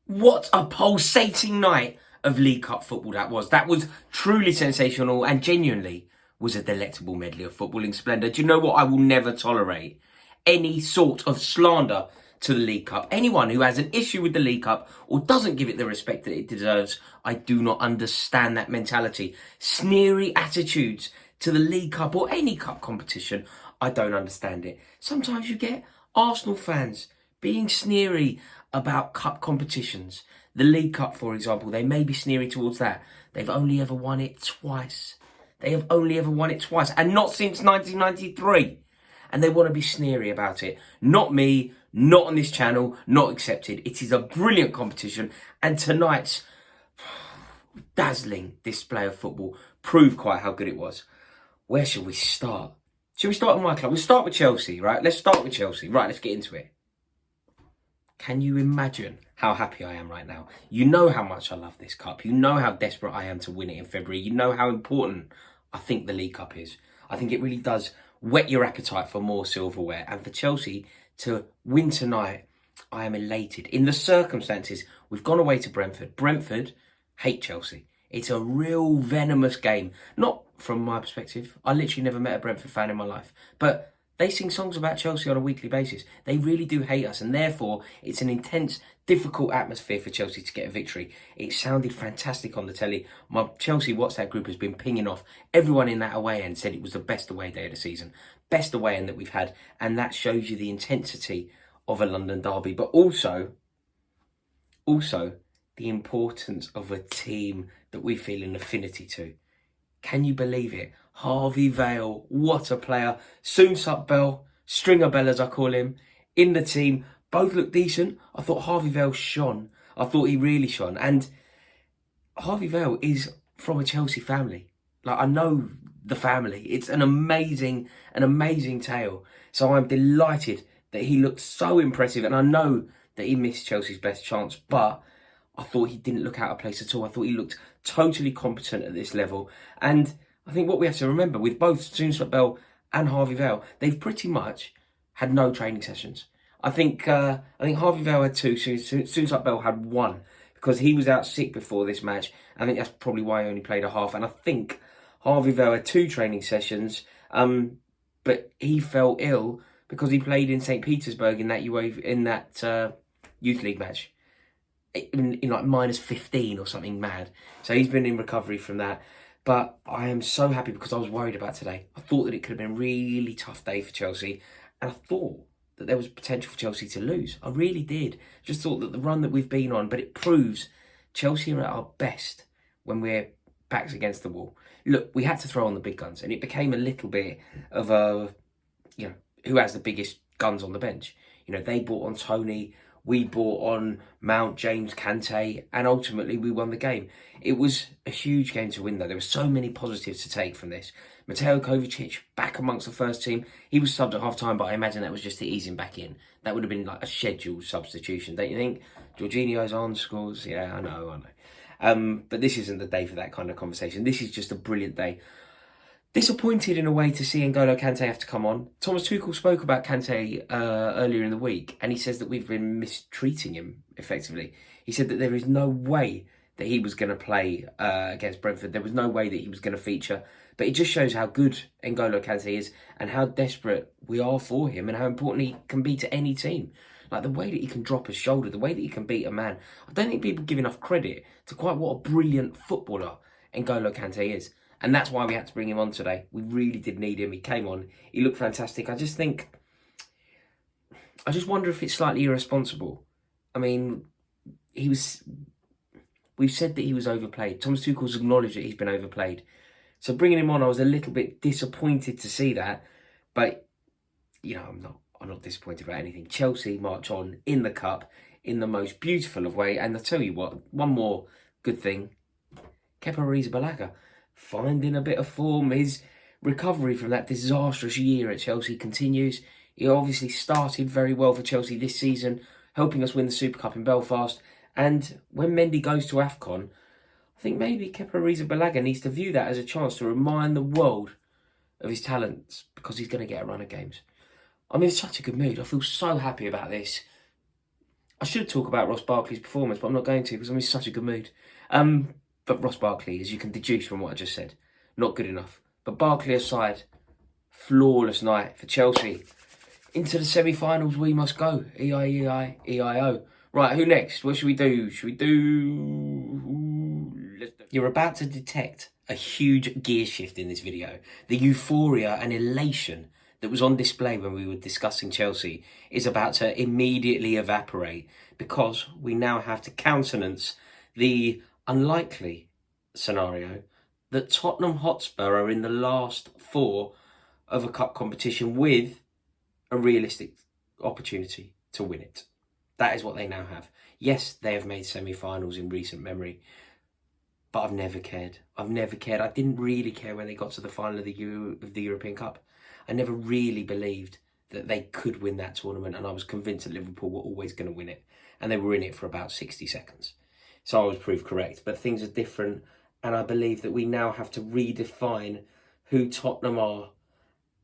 What a pulsating night of League Cup football that was. That was truly sensational and genuinely was a delectable medley of footballing splendour. Do you know what? I will never tolerate any sort of slander to the League Cup. Anyone who has an issue with the League Cup or doesn't give it the respect that it deserves, I do not understand that mentality. Sneery attitudes to the League Cup or any cup competition, I don't understand it. Sometimes you get Arsenal fans being sneery about cup competitions. The League Cup, for example, they may be sneery towards that. They've only ever won it twice. They have only ever won it twice, and not since 1993. And they want to be sneery about it. Not me, not on this channel, not accepted. It is a brilliant competition, and tonight's dazzling display of football proved quite how good it was. Where shall we start? Shall we start with my club? We'll start with Chelsea, right? Let's start with Chelsea. Right, let's get into it. Can you imagine how happy I am right now? You know how much I love this cup. You know how desperate I am to win it in February. You know how important I think the League Cup is. I think it really does whet your appetite for more silverware. And for Chelsea to win tonight, I am elated. In the circumstances, we've gone away to Brentford. Brentford hate Chelsea. It's a real venomous game. Not from my perspective. I literally never met a Brentford fan in my life. But they sing songs about Chelsea on a weekly basis. They really do hate us, and therefore it's an intense, difficult atmosphere for Chelsea to get a victory. It sounded fantastic on the telly. My Chelsea WhatsApp group has been pinging off. Everyone in that away end said it was the best away day of the season. Best away end that we've had, and that shows you the intensity of a London derby, but also the importance of a team that we feel an affinity to. Can you believe it? Harvey Vale, what a player. Soonsup Bell, Stringer Bell as I call him, in the team. Both look decent. I thought Harvey Vale shone. I thought he really shone. And Harvey Vale is from a Chelsea family. Like, I know the family. It's an amazing tale. So I'm delighted that he looked so impressive. And I know that he missed Chelsea's best chance, but I thought he didn't look out of place at all. I thought he looked totally competent at this level. And I think what we have to remember with both Soonsup Bell and Harvey Vale, they've pretty much had no training sessions. I think Harvey Vale had two, Soonsup Bell had one, because he was out sick before this match. I think that's probably why he only played a half. And I think Harvey Vale had two training sessions, but he fell ill because he played in St. Petersburg in that Youth League match. In like -15 or something mad. So he's been in recovery from that. But I am so happy because I was worried about today. I thought that it could have been a really tough day for Chelsea. And I thought that there was potential for Chelsea to lose. I really did. Just thought that the run that we've been on, but it proves Chelsea are at our best when we're backs against the wall. Look, we had to throw on the big guns, and it became a little bit of a, who has the biggest guns on the bench? They brought on Tony. We brought on Mount, James, Kante, and ultimately we won the game. It was a huge game to win, though. There were so many positives to take from this. Mateo Kovacic back amongst the first team. He was subbed at half-time, but I imagine that was just to ease him back in. That would have been like a scheduled substitution, don't you think? Jorginho's on, scores. Yeah, I know. But this isn't the day for that kind of conversation. This is just a brilliant day. Disappointed in a way to see N'Golo Kante have to come on. Thomas Tuchel spoke about Kante earlier in the week, and he says that we've been mistreating him, effectively. He said that there is no way that he was going to play against Brentford. There was no way that he was going to feature. But it just shows how good N'Golo Kante is and how desperate we are for him and how important he can be to any team. Like the way that he can drop a shoulder, the way that he can beat a man. I don't think people give enough credit to quite what a brilliant footballer N'Golo Kante is. And that's why we had to bring him on today. We really did need him. He came on. He looked fantastic. I just wonder if it's slightly irresponsible. I mean, we've said that he was overplayed. Thomas Tuchel's acknowledged that he's been overplayed. So bringing him on, I was a little bit disappointed to see that. But, I'm not disappointed about anything. Chelsea march on in the cup in the most beautiful of way. And I'll tell you what, one more good thing. Kepa Arrizabalaga finding a bit of form. His recovery from that disastrous year at Chelsea continues. He obviously started very well for Chelsea this season, helping us win the Super Cup in Belfast. And when Mendy goes to AFCON, I think maybe Kepa Arrizabalaga needs to view that as a chance to remind the world of his talents, because he's going to get a run of games. I'm in such a good mood. I feel so happy about this. I should talk about Ross Barkley's performance, but I'm not going to because I'm in such a good mood. But Ross Barkley, as you can deduce from what I just said, not good enough. But Barkley aside, flawless night for Chelsea. Into the semi-finals we must go. E-I-E-I-E-I-O. Right, who next? What should we do? You're about to detect a huge gear shift in this video. The euphoria and elation that was on display when we were discussing Chelsea is about to immediately evaporate because we now have to countenance the unlikely scenario that Tottenham Hotspur are in the last four of a cup competition with a realistic opportunity to win it. That is what they now have. Yes, they have made semi-finals in recent memory, but I've never cared. I've never cared. I didn't really care when they got to the final of the European Cup. I never really believed that they could win that tournament, and I was convinced that Liverpool were always going to win it, and they were in it for about 60 seconds. So I was proved correct, but things are different, and I believe that we now have to redefine who Tottenham are,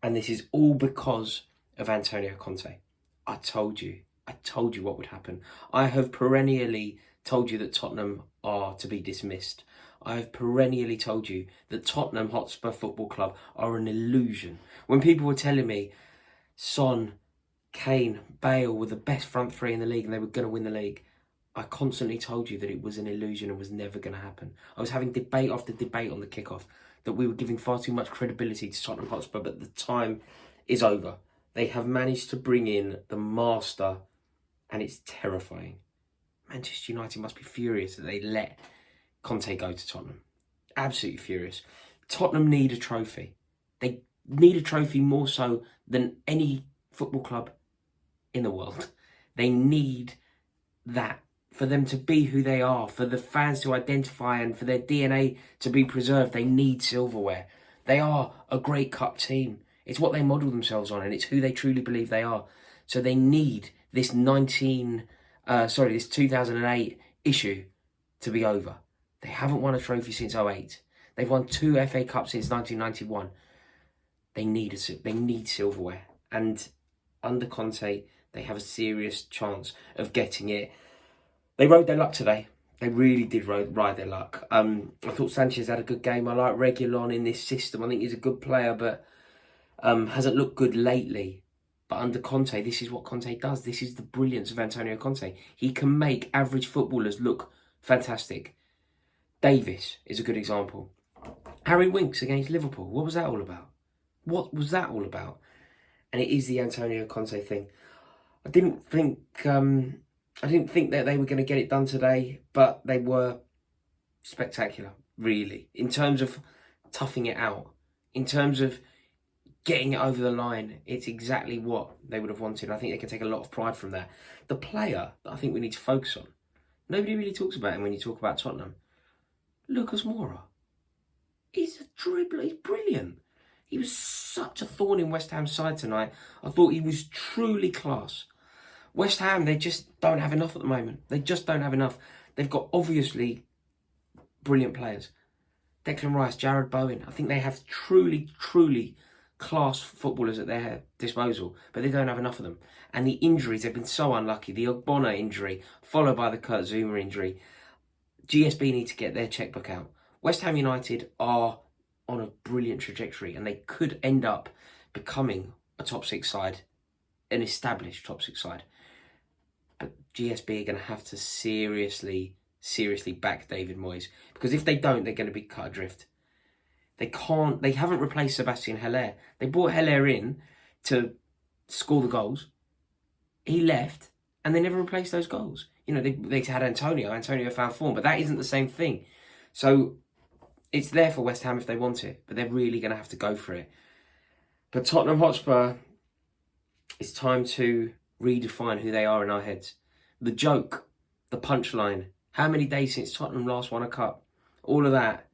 and this is all because of Antonio Conte. I told you what would happen. I have perennially told you that Tottenham are to be dismissed. I have perennially told you that Tottenham Hotspur Football Club are an illusion. When people were telling me Son, Kane, Bale were the best front three in the league and they were going to win the league, I constantly told you that it was an illusion and was never going to happen. I was having debate after debate on the kickoff that we were giving far too much credibility to Tottenham Hotspur, but the time is over. They have managed to bring in the master, and it's terrifying. Manchester United must be furious that they let Conte go to Tottenham. Absolutely furious. Tottenham need a trophy. They need a trophy more so than any football club in the world. They need that for them to be who they are, for the fans to identify and for their DNA to be preserved. They need silverware. They are a great cup team. It's what they model themselves on, and it's who they truly believe they are. So they need this 2008 issue to be over. They haven't won a trophy since 2008. They've won 2 FA Cups since 1991. They need silverware, and under Conte, they have a serious chance of getting it. They rode their luck today. They really did ride their luck. I thought Sanchez had a good game. I like Reguilon in this system. I think he's a good player, but hasn't looked good lately. But under Conte, this is what Conte does. This is the brilliance of Antonio Conte. He can make average footballers look fantastic. Davis is a good example. Harry Winks against Liverpool. What was that all about? And it is the Antonio Conte thing. I didn't think that they were going to get it done today, but they were spectacular, really. In terms of toughing it out, in terms of getting it over the line, it's exactly what they would have wanted. I think they can take a lot of pride from that. The player that I think we need to focus on, nobody really talks about him when you talk about Tottenham. Lucas Moura. He's a dribbler. He's brilliant. He was such a thorn in West Ham's side tonight. I thought he was truly class. West Ham, they just don't have enough at the moment. They just don't have enough. They've got obviously brilliant players. Declan Rice, Jared Bowen. I think they have truly class footballers at their disposal, but they don't have enough of them. And the injuries, they've been so unlucky. The Ogbonna injury, followed by the Kurt Zouma injury. GSB need to get their checkbook out. West Ham United are on a brilliant trajectory, and they could end up becoming a top 6 side, an established top 6 side. But GSB are going to have to seriously back David Moyes, because if they don't, they're going to be cut adrift. They haven't replaced Sebastian Haller. They brought Haller in to score the goals. He left, and they never replaced those goals. You know, they had Antonio. Antonio found form, but that isn't the same thing. So it's there for West Ham if they want it, but they're really going to have to go for it. But Tottenham Hotspur, it's time to redefine who they are in our heads. The joke, the punchline, how many days since Tottenham last won a cup? All of that.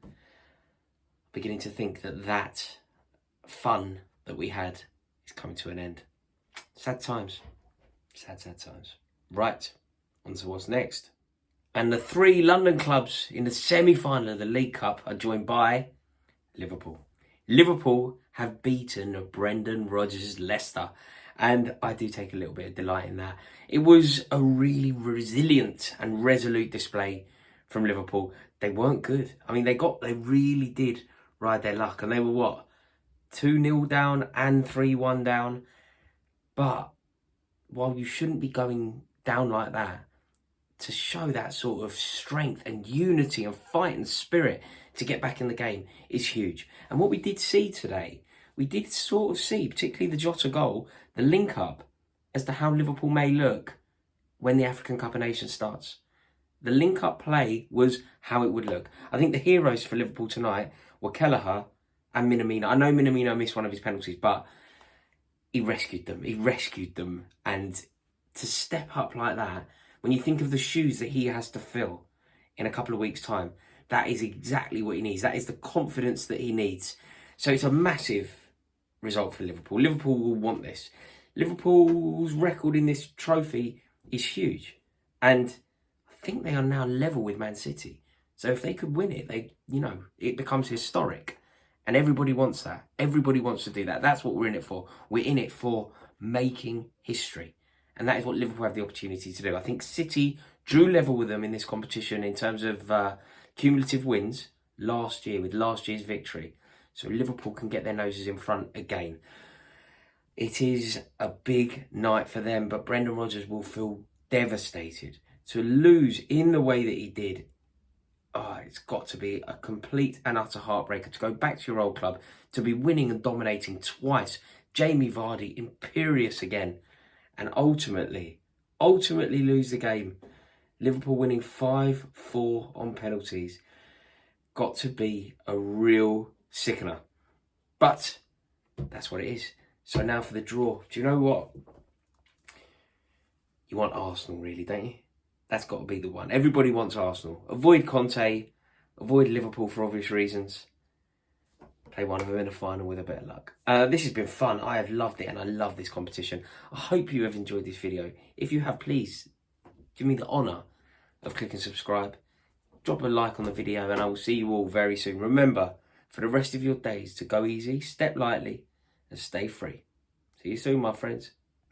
Beginning to think that fun that we had is coming to an end. Sad times. Sad times. Right, on to what's next. And the 3 London clubs in the semi-final of the League Cup are joined by Liverpool. Liverpool have beaten Brendan Rodgers' Leicester And I do take a little bit of delight in that. It was a really resilient and resolute display from Liverpool. They weren't good. I mean, they really did ride their luck. And they were what? 2-0 down and 3-1 down. But while you shouldn't be going down like that, to show that sort of strength and unity and fight and spirit to get back in the game is huge. And what we did see today, we did sort of see, particularly the Jota goal, the link up as to how Liverpool may look when the African Cup of Nations starts. The link up play was how it would look. I think the heroes for Liverpool tonight were Kelleher and Minamino. I know Minamino missed one of his penalties, but he rescued them. He rescued them. And to step up like that, when you think of the shoes that he has to fill in a couple of weeks' time, that is exactly what he needs. That is the confidence that he needs. So it's a massive result for Liverpool. Liverpool will want this. Liverpool's record in this trophy is huge. And I think they are now level with Man City. So if they could win it, it becomes historic. And everybody wants that. Everybody wants to do that. That's what we're in it for. We're in it for making history. And that is what Liverpool have the opportunity to do. I think City drew level with them in this competition in terms of cumulative wins last year with last year's victory. So Liverpool can get their noses in front again. It is a big night for them, but Brendan Rodgers will feel devastated. To lose in the way that he did, it's got to be a complete and utter heartbreaker. To go back to your old club, to be winning and dominating twice. Jamie Vardy, imperious again. And ultimately lose the game. Liverpool winning 5-4 on penalties. Got to be a real sickener. But that's what it is. So now for the draw. Do you know what? You want Arsenal, really, don't you? That's got to be the one. Everybody wants Arsenal. Avoid Conte. Avoid Liverpool for obvious reasons. Play one of them in a final with a bit of luck. This has been fun. I have loved it and I love this competition. I hope you have enjoyed this video. If you have, please give me the honour of clicking subscribe. Drop a like on the video and I will see you all very soon. Remember, for the rest of your days, to go easy, step lightly and stay free. See you soon, my friends.